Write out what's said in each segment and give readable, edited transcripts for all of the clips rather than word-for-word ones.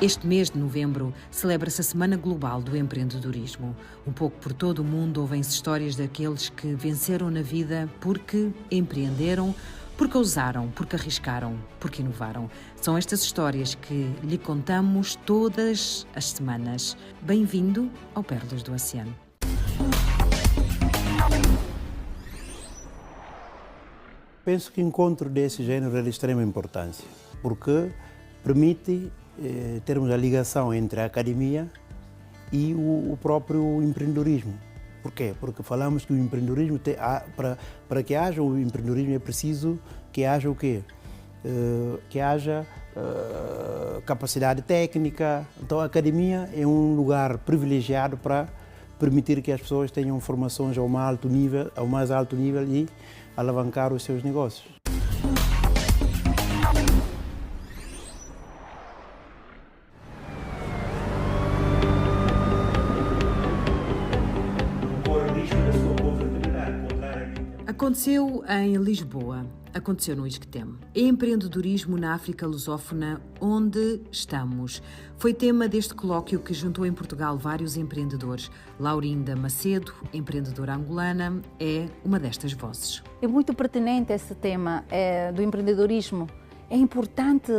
Este mês de novembro celebra-se a Semana Global do Empreendedorismo. Um pouco por todo o mundo ouvem-se histórias daqueles que venceram na vida porque empreenderam, porque ousaram, porque arriscaram, porque inovaram. São estas histórias que lhe contamos todas as semanas. Bem-vindo ao Pérolas do Oceano. Penso que encontro desse género é de extrema importância, porque permite termos a ligação entre a academia e o próprio empreendedorismo. Por quê? Porque falamos que o empreendedorismo, para que haja o empreendedorismo é preciso que haja o quê? Que haja capacidade técnica. Então a academia é um lugar privilegiado para permitir que as pessoas tenham formações ao mais alto nível e alavancar os seus negócios. Aconteceu em Lisboa, aconteceu no Isquetem. Empreendedorismo na África lusófona, onde estamos. Foi tema deste colóquio que juntou em Portugal vários empreendedores. Laurinda Macedo, empreendedora angolana, é uma destas vozes. É muito pertinente esse tema do empreendedorismo. É importante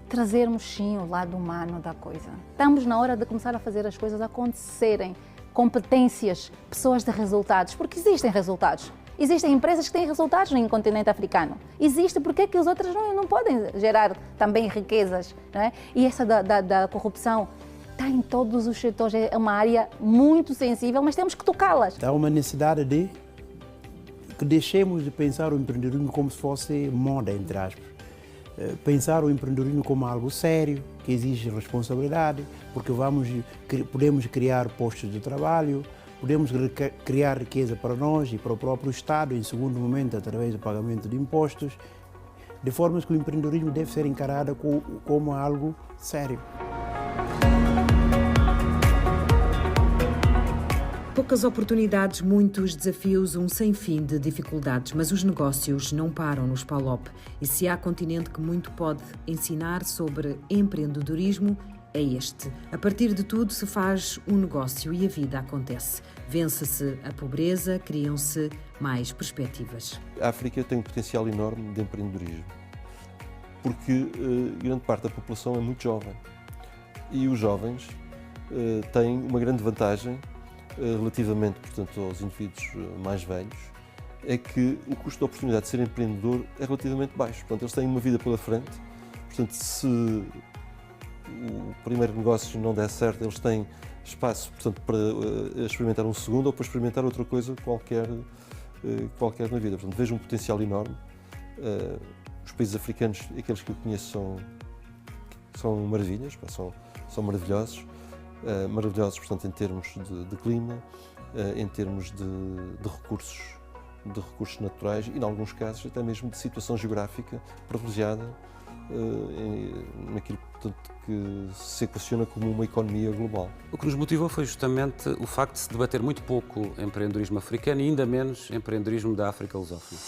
trazermos sim o lado humano da coisa. Estamos na hora de começar a fazer as coisas acontecerem. Competências, pessoas de resultados, porque existem resultados. Existem empresas que têm resultados no continente africano. Existe, porque é que os outros não podem gerar também riquezas? Não é? E essa da corrupção está em todos os setores, é uma área muito sensível, mas temos que tocá-las. Há uma necessidade de que deixemos de pensar o empreendedorismo como se fosse moda, entre aspas. Pensar o empreendedorismo como algo sério, que exige responsabilidade, porque podemos criar postos de trabalho, podemos criar riqueza para nós e para o próprio Estado, em segundo momento, através do pagamento de impostos, de forma que o empreendedorismo deve ser encarado como algo sério. Poucas oportunidades, muitos desafios, um sem fim de dificuldades, mas os negócios não param nos PALOP. E se há continente que muito pode ensinar sobre empreendedorismo, é este. A partir de tudo se faz um negócio e a vida acontece. Vence-se a pobreza, criam-se mais perspectivas. A África tem um potencial enorme de empreendedorismo, porque grande parte da população é muito jovem. E os jovens têm uma grande vantagem relativamente, portanto, aos indivíduos mais velhos, é que o custo de oportunidade de ser empreendedor é relativamente baixo. Portanto, eles têm uma vida pela frente. Portanto, se o primeiro negócio não der certo, eles têm espaço, portanto, para experimentar um segundo ou para experimentar outra coisa qualquer na vida. Portanto, vejo um potencial enorme. Os países africanos, aqueles que eu conheço, são maravilhas, são maravilhosos. Maravilhosos, portanto, em termos de clima, em termos de recursos naturais e, em alguns casos, até mesmo de situação geográfica privilegiada naquilo, portanto, que se equaciona como uma economia global. O que nos motivou foi justamente o facto de se debater muito pouco empreendedorismo africano e ainda menos empreendedorismo da África lusófona.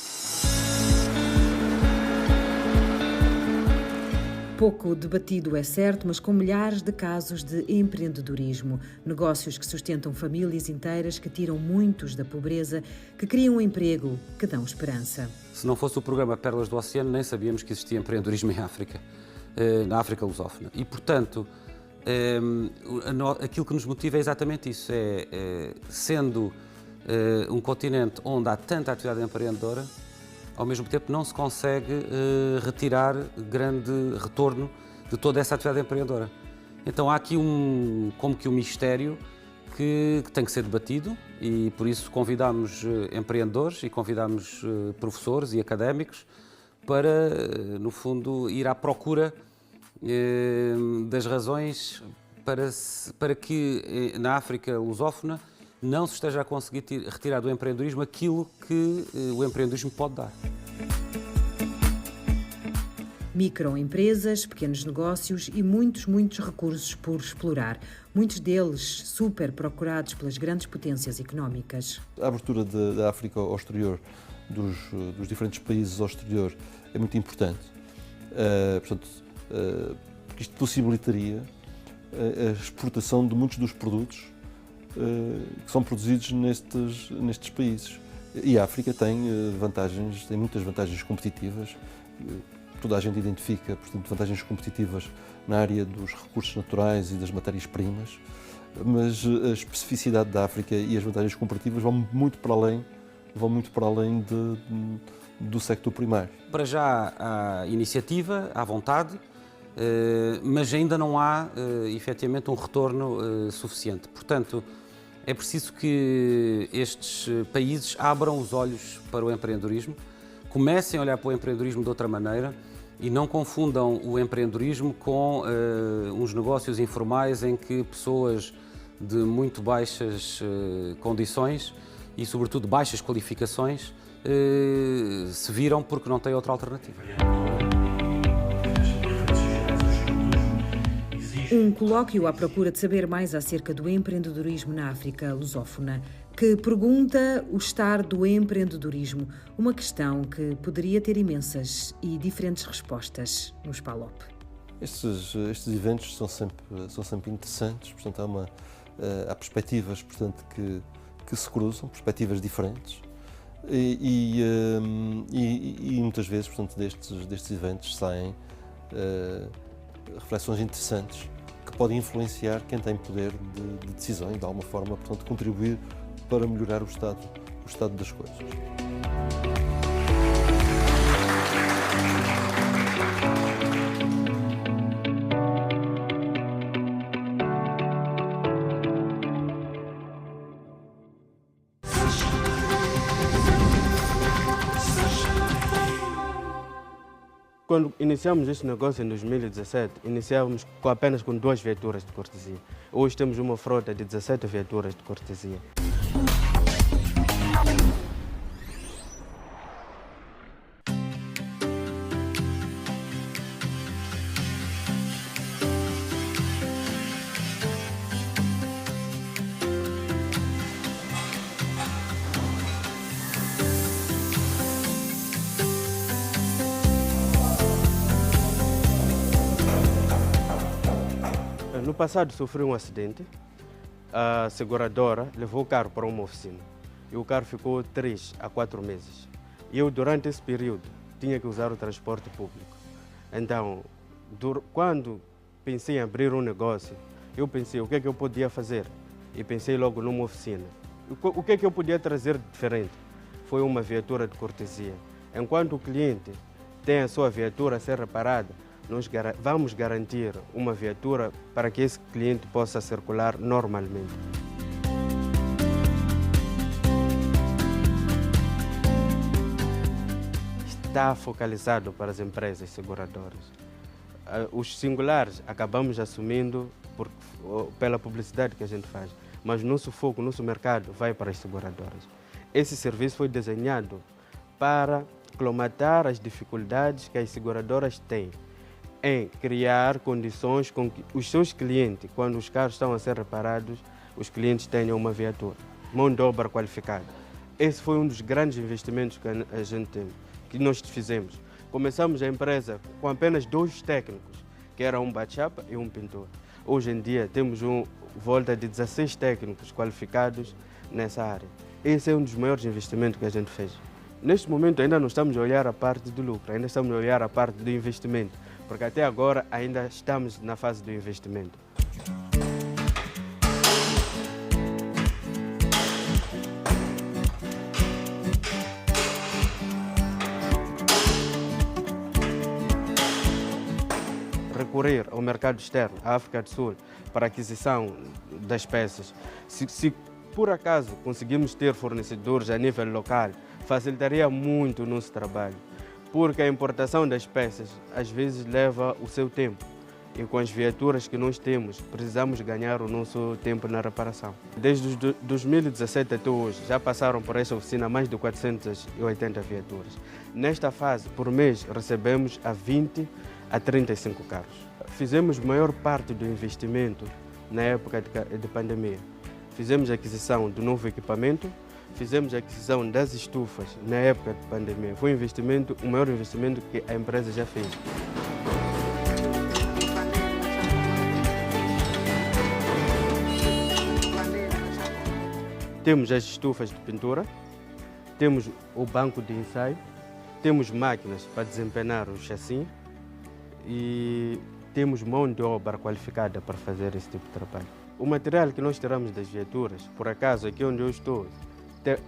Pouco debatido é certo, mas com milhares de casos de empreendedorismo. Negócios que sustentam famílias inteiras, que tiram muitos da pobreza, que criam um emprego, que dão esperança. Se não fosse o programa Pérolas do Oceano, nem sabíamos que existia empreendedorismo em África, na África lusófona. E, portanto, aquilo que nos motiva é exatamente isso. Sendo um continente onde há tanta atividade empreendedora, ao mesmo tempo não se consegue retirar grande retorno de toda essa atividade empreendedora. Então há aqui como que um mistério que tem que ser debatido e por isso convidamos empreendedores e convidamos professores e académicos para, no fundo, ir à procura das razões para que na África lusófona não se esteja a conseguir retirar do empreendedorismo aquilo que o empreendedorismo pode dar. Microempresas, pequenos negócios e muitos recursos por explorar. Muitos deles super procurados pelas grandes potências económicas. A abertura da África ao exterior, dos diferentes países ao exterior, é muito importante. Portanto, porque porque isto possibilitaria a exportação de muitos dos produtos que são produzidos nestes países. E a África tem muitas vantagens competitivas, toda a gente identifica, portanto, vantagens competitivas na área dos recursos naturais e das matérias-primas, mas a especificidade da África e as vantagens comparativas vão muito para além do sector primário. Para já há iniciativa, há vontade, mas ainda não há efetivamente um retorno suficiente. Portanto, é preciso que estes países abram os olhos para o empreendedorismo, comecem a olhar para o empreendedorismo de outra maneira e não confundam o empreendedorismo com uns negócios informais em que pessoas de muito baixas condições e, sobretudo, baixas qualificações se viram porque não têm outra alternativa. Um colóquio à procura de saber mais acerca do empreendedorismo na África lusófona, que pergunta o estar do empreendedorismo, uma questão que poderia ter imensas e diferentes respostas nos PALOP. Estes eventos são sempre interessantes, portanto há perspectivas, portanto, que se cruzam, perspectivas diferentes e muitas vezes, portanto, destes eventos saem reflexões interessantes que podem influenciar quem tem poder de decisão e, de alguma forma, portanto, contribuir para melhorar o estado das coisas. Quando iniciamos este negócio em 2017, iniciamos apenas com 2 viaturas de cortesia. Hoje temos uma frota de 17 viaturas de cortesia. No passado sofri um acidente, a seguradora levou o carro para uma oficina e o carro ficou 3 a 4 meses. E eu, durante esse período, tinha que usar o transporte público. Então, quando pensei em abrir um negócio, eu pensei o que é que eu podia fazer e pensei logo numa oficina. O que é que eu podia trazer de diferente? Foi uma viatura de cortesia. Enquanto o cliente tem a sua viatura a ser reparada, nós vamos garantir uma viatura para que esse cliente possa circular normalmente. Está focalizado para as empresas seguradoras. Os singulares acabamos assumindo pela publicidade que a gente faz, mas nosso foco, nosso mercado vai para as seguradoras. Esse serviço foi desenhado para colmatar as dificuldades que as seguradoras têm em criar condições com que os seus clientes, quando os carros estão a ser reparados, os clientes tenham uma viatura, mão de obra qualificada. Esse foi um dos grandes investimentos que nós fizemos. Começamos a empresa com apenas 2 técnicos, que eram um bate-chapa e um pintor. Hoje em dia temos volta de 16 técnicos qualificados nessa área. Esse é um dos maiores investimentos que a gente fez. Neste momento ainda não estamos a olhar a parte do lucro, ainda estamos a olhar a parte do investimento, porque até agora ainda estamos na fase do investimento. Recorrer ao mercado externo, à África do Sul, para a aquisição das peças. Se por acaso conseguimos ter fornecedores a nível local, facilitaria muito o nosso trabalho, porque a importação das peças às vezes leva o seu tempo e com as viaturas que nós temos precisamos ganhar o nosso tempo na reparação. Desde 2017 até hoje já passaram por esta oficina mais de 480 viaturas. Nesta fase, por mês, recebemos a 20 a 35 carros. Fizemos a maior parte do investimento na época de pandemia. Fizemos a aquisição do novo equipamento, fizemos a aquisição das estufas na época de pandemia. Foi o maior investimento que a empresa já fez. Temos as estufas de pintura, temos o banco de ensaio, temos máquinas para desempenhar o chassi e temos mão de obra qualificada para fazer esse tipo de trabalho. O material que nós tiramos das viaturas, por acaso, aqui onde eu estou,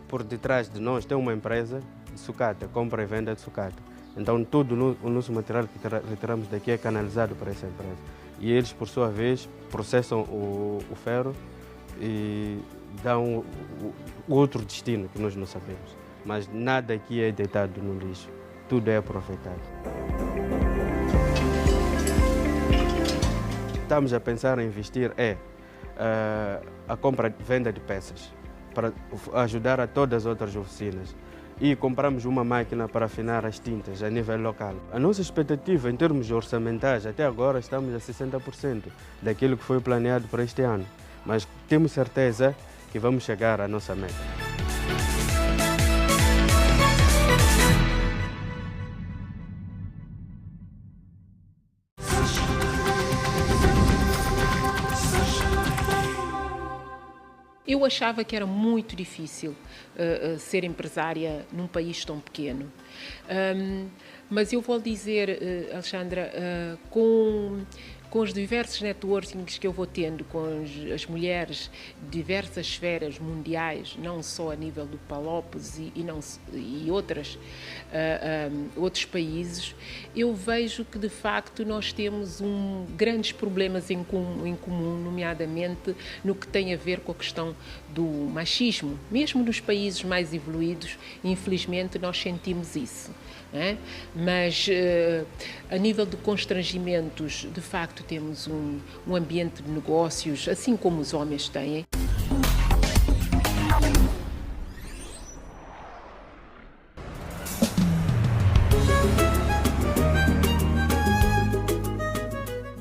por detrás de nós tem uma empresa de sucata, compra e venda de sucata. Então, todo o nosso material que retiramos daqui é canalizado para essa empresa. E eles, por sua vez, processam o ferro e dão outro destino que nós não sabemos. Mas nada aqui é deitado no lixo, tudo é aproveitado. Estamos a pensar em investir a compra e venda de peças para ajudar a todas as outras oficinas. E compramos uma máquina para afinar as tintas a nível local. A nossa expectativa em termos orçamentais, até agora estamos a 60% daquilo que foi planeado para este ano. Mas temos certeza que vamos chegar à nossa meta. Eu achava que era muito difícil ser empresária num país tão pequeno. Mas eu vou dizer, Alexandra, com os diversos networkings que eu vou tendo com as mulheres de diversas esferas mundiais, não só a nível do Palopes e outros países, eu vejo que, de facto, nós temos grandes problemas em comum, nomeadamente no que tem a ver com a questão do machismo. Mesmo nos países mais evoluídos, infelizmente, nós sentimos isso. Mas a nível de constrangimentos, de facto temos um ambiente de negócios, assim como os homens têm.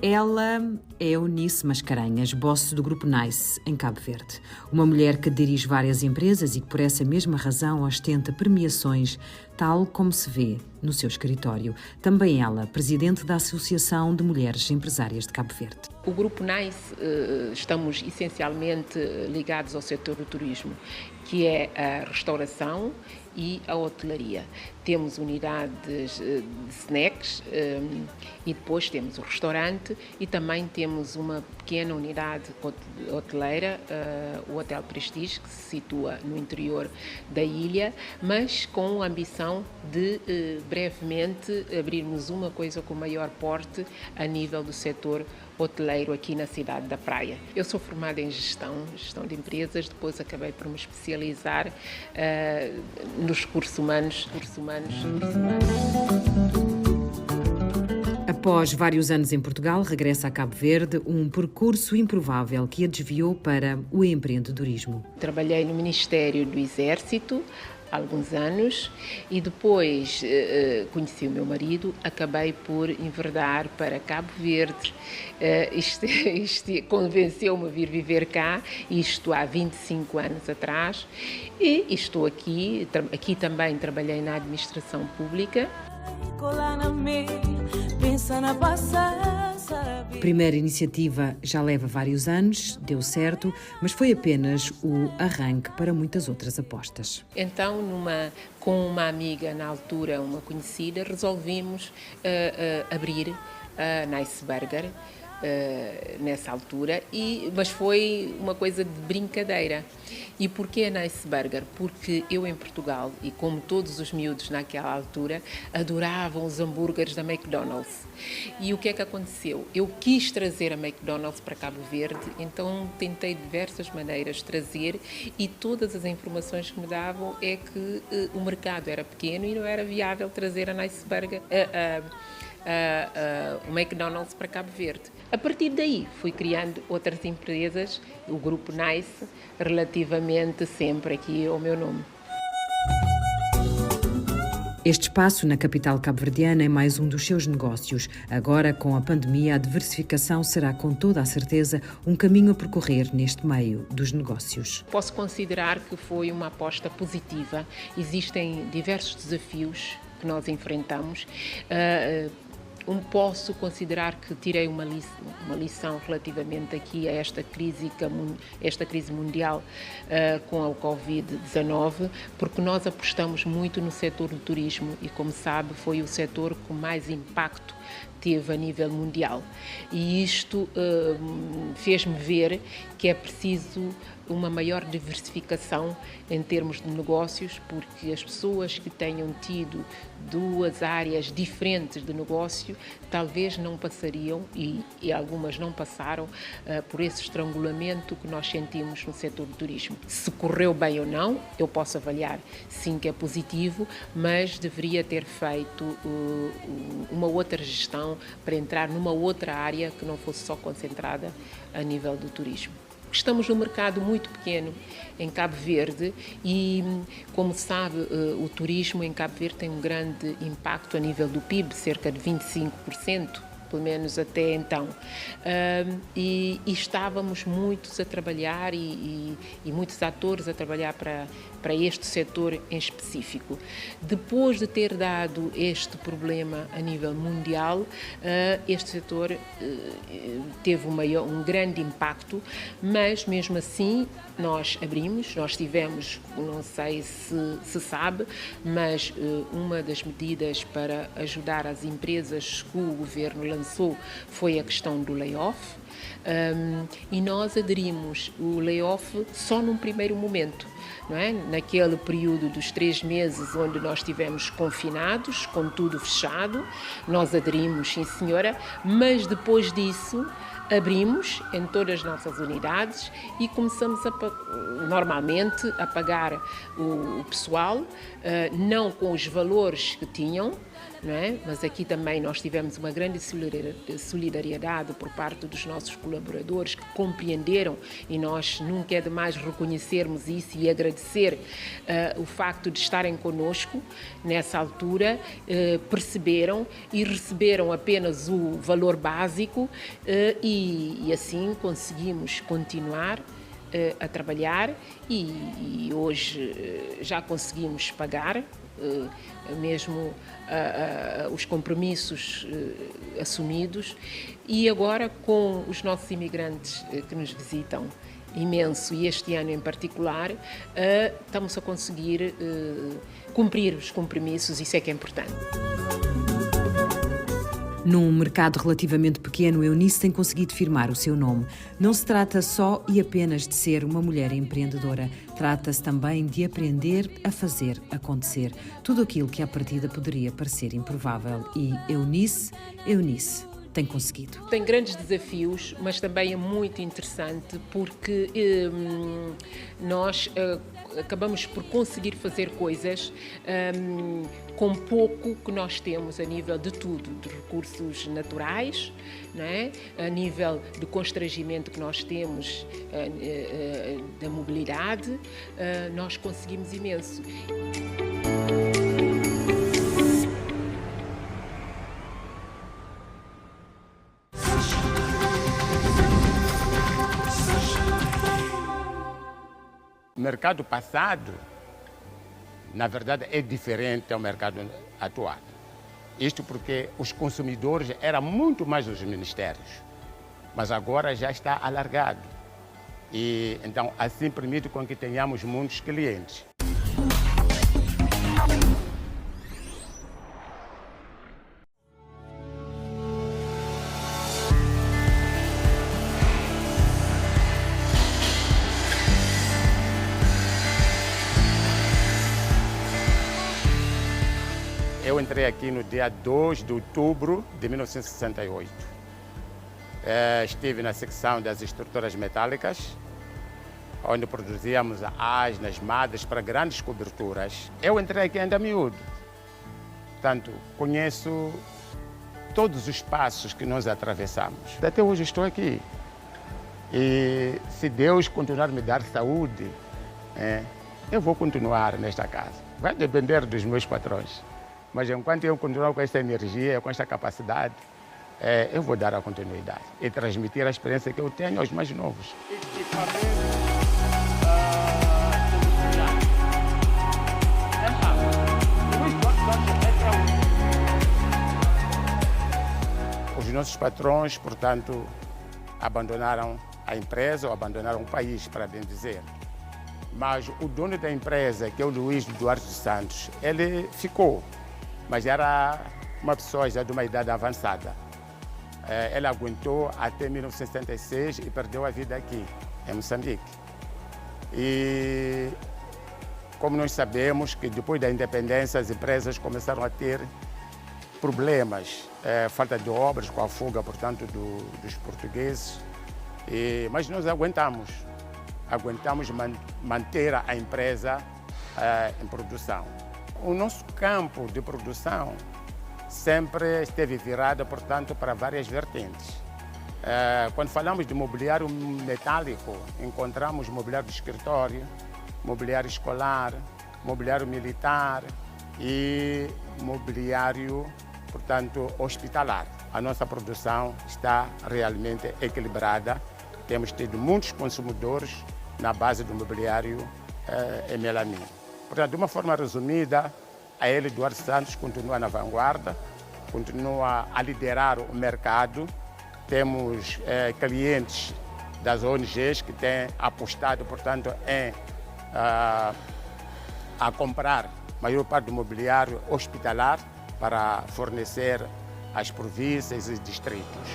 Ela é Eunice Mascarenhas, boss do Grupo NICE, em Cabo Verde. Uma mulher que dirige várias empresas e que por essa mesma razão ostenta premiações, tal como se vê no seu escritório. Também ela, presidente da Associação de Mulheres Empresárias de Cabo Verde. O Grupo NICE, estamos essencialmente ligados ao setor do turismo, que é a restauração e a hotelaria. Temos unidades de snacks e depois temos o restaurante e também temos uma pequena unidade hoteleira, o Hotel Prestige, que se situa no interior da ilha, mas com a ambição de brevemente abrirmos uma coisa com maior porte a nível do setor hoteleiro aqui na cidade da Praia. Eu sou formada em gestão de empresas, depois acabei por me especializar nos recursos humanos. Após vários anos em Portugal, regressa a Cabo Verde, um percurso improvável que a desviou para o empreendedorismo. Trabalhei no Ministério do Exército há alguns anos e depois conheci o meu marido, acabei por enverdar para Cabo Verde. Convenceu-me a vir viver cá, isto há 25 anos atrás, e estou aqui. Aqui também trabalhei na administração pública. A primeira iniciativa já leva vários anos, deu certo, mas foi apenas o arranque para muitas outras apostas. Então, com uma amiga na altura, uma conhecida, resolvimos abrir a Nice Burger nessa altura, mas foi uma coisa de brincadeira. E porquê a Nice Burger? Porque eu em Portugal, e como todos os miúdos naquela altura, adoravam os hambúrgueres da McDonald's. E o que é que aconteceu? Eu quis trazer a McDonald's para Cabo Verde, então tentei de diversas maneiras trazer, e todas as informações que me davam é que o mercado era pequeno e não era viável trazer a Nice Burger, o McDonald's para Cabo Verde. A partir daí fui criando outras empresas, o Grupo NICE, relativamente sempre aqui ao meu nome. Este espaço na capital cabo-verdiana é mais um dos seus negócios. Agora, com a pandemia, a diversificação será com toda a certeza um caminho a percorrer neste meio dos negócios. Posso considerar que foi uma aposta positiva. Existem diversos desafios que nós enfrentamos. posso considerar que tirei uma lição relativamente aqui a esta crise mundial com a Covid-19, porque nós apostamos muito no setor do turismo e, como sabe, foi o setor com mais impacto teve a nível mundial. E isto fez-me ver que é preciso uma maior diversificação em termos de negócios, porque as pessoas que tenham tido duas áreas diferentes de negócio talvez não passariam, e algumas não passaram, por esse estrangulamento que nós sentimos no setor do turismo. Se correu bem ou não, eu posso avaliar sim que é positivo, mas deveria ter feito uma outra gestão para entrar numa outra área que não fosse só concentrada a nível do turismo. Estamos num mercado muito pequeno em Cabo Verde e, como sabe, o turismo em Cabo Verde tem um grande impacto a nível do PIB, cerca de 25%, pelo menos até então. E estávamos muitos a trabalhar e muitos atores a trabalhar para este setor em específico. Depois de ter dado este problema a nível mundial, este setor teve um grande impacto, mas mesmo assim nós abrimos, nós tivemos, não sei se sabe, mas uma das medidas para ajudar as empresas que o governo lançou foi a questão do layoff. E nós aderimos o layoff só num primeiro momento, não é? Naquele período dos 3 meses onde nós estivemos confinados, com tudo fechado, nós aderimos, sim senhora, mas depois disso abrimos em todas as nossas unidades e começamos normalmente a pagar o pessoal, não com os valores que tinham, não é? Mas aqui também nós tivemos uma grande solidariedade por parte dos nossos colaboradores que compreenderam, e nós nunca é demais reconhecermos isso e agradecer o facto de estarem connosco nessa altura, perceberam e receberam apenas o valor básico e assim conseguimos continuar a trabalhar e hoje já conseguimos pagar mesmo os compromissos assumidos, e agora com os nossos imigrantes que nos visitam imenso, e este ano em particular, estamos a conseguir cumprir os compromissos, isso é que é importante. Num mercado relativamente pequeno, Eunice tem conseguido firmar o seu nome. Não se trata só e apenas de ser uma mulher empreendedora. Trata-se também de aprender a fazer acontecer tudo aquilo que à partida poderia parecer improvável. E Eunice tem conseguido. Tem grandes desafios, mas também é muito interessante porque nós acabamos por conseguir fazer coisas com pouco que nós temos a nível de tudo, de recursos naturais, não é? A nível do constrangimento que nós temos da mobilidade, nós conseguimos imenso. O mercado passado, na verdade, é diferente ao mercado atual. Isto porque os consumidores eram muito mais os ministérios, mas agora já está alargado. E então, assim permite com que tenhamos muitos clientes. Eu entrei aqui no dia 2 de outubro de 1968. Estive na secção das estruturas metálicas, onde produzíamos asnas, madres para grandes coberturas. Eu entrei aqui ainda miúdo. Portanto, conheço todos os passos que nós atravessamos. Até hoje estou aqui. E se Deus continuar a me dar saúde, eu vou continuar nesta casa. Vai depender dos meus patrões. Mas enquanto eu continuar com essa energia, com essa capacidade, eu vou dar a continuidade e transmitir a experiência que eu tenho aos mais novos. nossos patrões, portanto, abandonaram a empresa ou abandonaram o país, para bem dizer. Mas o dono da empresa, que é o Luís Duarte dos Santos, ele ficou, mas era uma pessoa já de uma idade avançada. Ele aguentou até 1976 e perdeu a vida aqui, em Moçambique. E como nós sabemos que depois da independência as empresas começaram a ter problemas, falta de obras com a fuga, portanto, dos portugueses. Mas nós aguentamos manter a empresa em produção. O nosso campo de produção sempre esteve virado, portanto, para várias vertentes. Quando falamos de mobiliário metálico, encontramos mobiliário de escritório, mobiliário escolar, mobiliário militar e mobiliário, portanto, hospitalar. A nossa produção está realmente equilibrada. Temos tido muitos consumidores na base do mobiliário em melamina. Portanto, de uma forma resumida, a Hélio Duarte Santos continua na vanguarda, continua a liderar o mercado. Temos clientes das ONGs que têm apostado, portanto, a comprar a maior parte do mobiliário hospitalar para fornecer às províncias e distritos.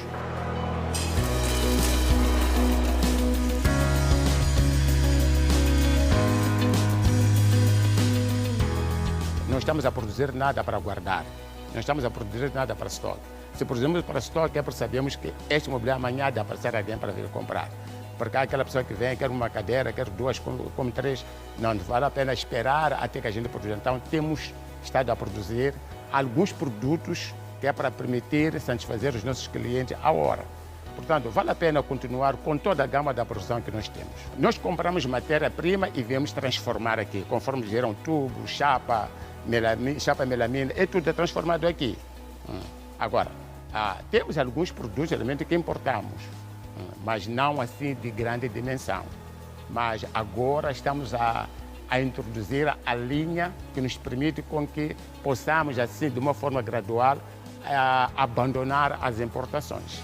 Não estamos a produzir nada para guardar, não estamos a produzir nada para estoque. Se produzimos para estoque é porque sabemos que este mobiliário amanhã dá para ser alguém para vir comprar. Porque há aquela pessoa que vem, quer uma cadeira, quer duas, como três. Não vale a pena esperar até que a gente produza. Então temos estado a produzir alguns produtos que é para permitir satisfazer os nossos clientes à hora. Portanto, vale a pena continuar com toda a gama da produção que nós temos. Nós compramos matéria-prima e viemos transformar aqui, conforme geram tubo, chapa, melamina, e tudo é transformado aqui. Agora, temos alguns produtos realmente que importamos, mas não assim de grande dimensão. Mas agora estamos a introduzir a linha que nos permite com que possamos, assim, de uma forma gradual, abandonar as importações.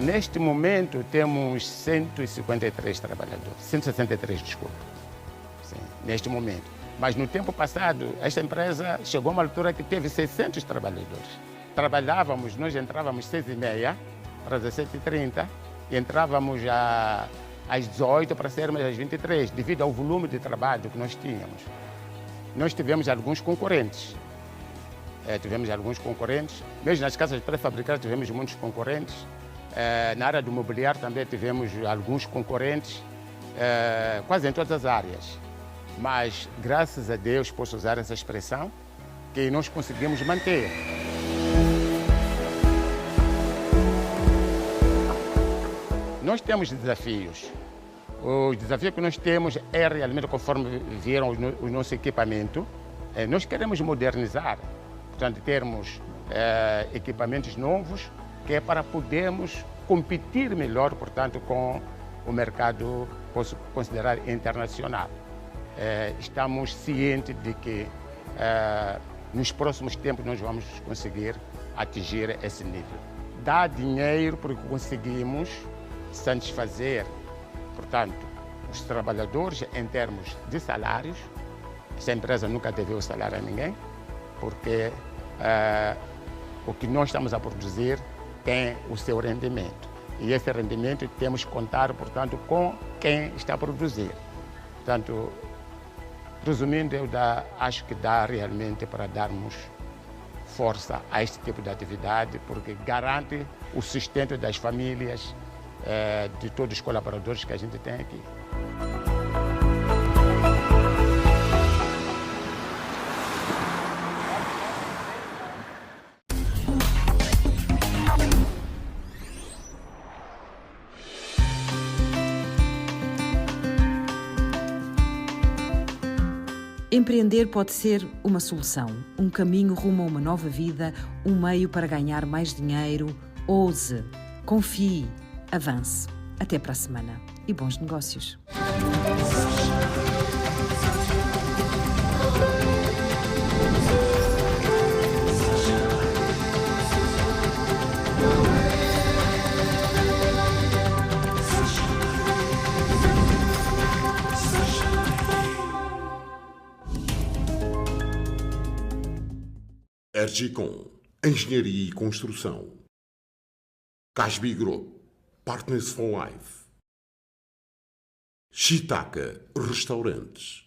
Neste momento temos 153 trabalhadores, 163, desculpa. Sim, neste momento. Mas no tempo passado, esta empresa chegou a uma altura que teve 600 trabalhadores. Nós entrávamos às 6h30 para as 17h30 e entrávamos às 18 para sermos às 23, devido ao volume de trabalho que nós tínhamos. Nós tivemos alguns concorrentes. Mesmo nas casas pré-fabricadas tivemos muitos concorrentes. Na área do mobiliário também tivemos alguns concorrentes, quase em todas as áreas. Mas, graças a Deus, posso usar essa expressão, que nós conseguimos manter. Nós temos desafios. O desafio que nós temos é realmente, conforme viram o nosso equipamento, nós queremos modernizar, portanto, termos equipamentos novos, que é para podermos competir melhor, portanto, com o mercado, posso considerar, internacional. Estamos cientes de que nos próximos tempos nós vamos conseguir atingir esse nível. Dá dinheiro porque conseguimos satisfazer, portanto, os trabalhadores em termos de salários. Essa empresa nunca deveu salário a ninguém, porque o que nós estamos a produzir tem o seu rendimento. E esse rendimento temos que contar, portanto, com quem está a produzir. Portanto, resumindo, eu acho que dá realmente para darmos força a este tipo de atividade, porque garante o sustento das famílias, de todos os colaboradores que a gente tem aqui. Empreender pode ser uma solução, um caminho rumo a uma nova vida, um meio para ganhar mais dinheiro. Ouse, confie, avance. Até para a semana e bons negócios. Ergicon, Engenharia e Construção. Casbi Group, Partners for Life. Shitaka Restaurantes.